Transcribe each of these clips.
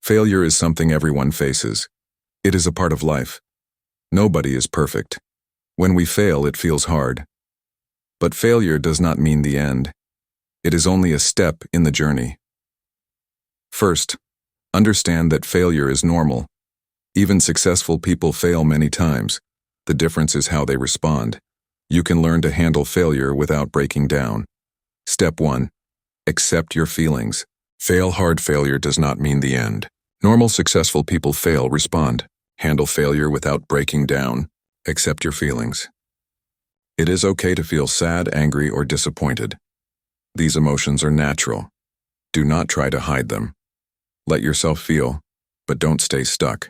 Failure is something everyone faces. It is a part of life. Nobody is perfect. When we fail, it feels hard. But failure does not mean the end. It is only a step in the journey. First, understand that failure is normal. Even successful people fail many times. The difference is how they respond. You can learn to handle failure without breaking down. Step 1. Accept your feelings. Fail hard. Failure does not mean the end. Normal successful people fail. Respond. Handle failure without breaking down. Accept your feelings. It is okay to feel sad, angry, or disappointed. These emotions are natural. Do not try to hide them. Let yourself feel, but don't stay stuck.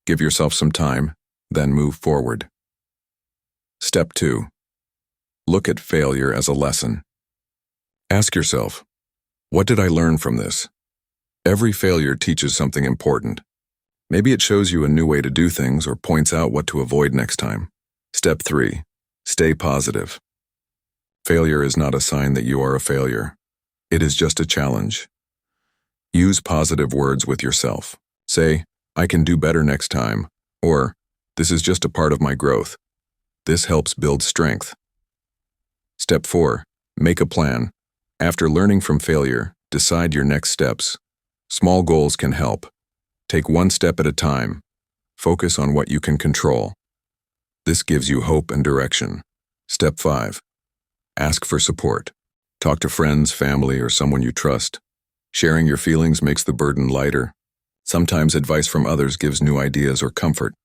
Give yourself some time, then move forward. Step 2. Look at failure as a lesson. Ask yourself, what did I learn from this? Every failure teaches something important. Maybe it shows you a new way to do things or points out what to avoid next time. Step 3. Stay positive. Failure is not a sign that you are a failure. It is just a challenge. Use positive words with yourself. Say, I can do better next time, or this is just a part of my growth. This helps build strength. Step 4. Make a plan. After learning from failure, decide your next steps. Small goals can help. Take one step at a time. Focus on what you can control. This gives you hope and direction. Step 5. Ask for support. Talk to friends, family, or someone you trust. Sharing your feelings makes the burden lighter. Sometimes advice from others gives new ideas or comfort.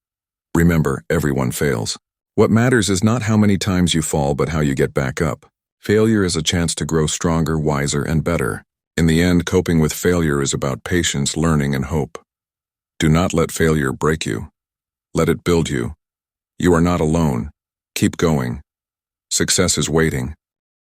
Remember, everyone fails. What matters is not how many times you fall, but how you get back up. Failure is a chance to grow stronger, wiser, and better. In the end, coping with failure is about patience, learning, and hope. Do not let failure break you. Let it build you. You are not alone. Keep going. Success is waiting.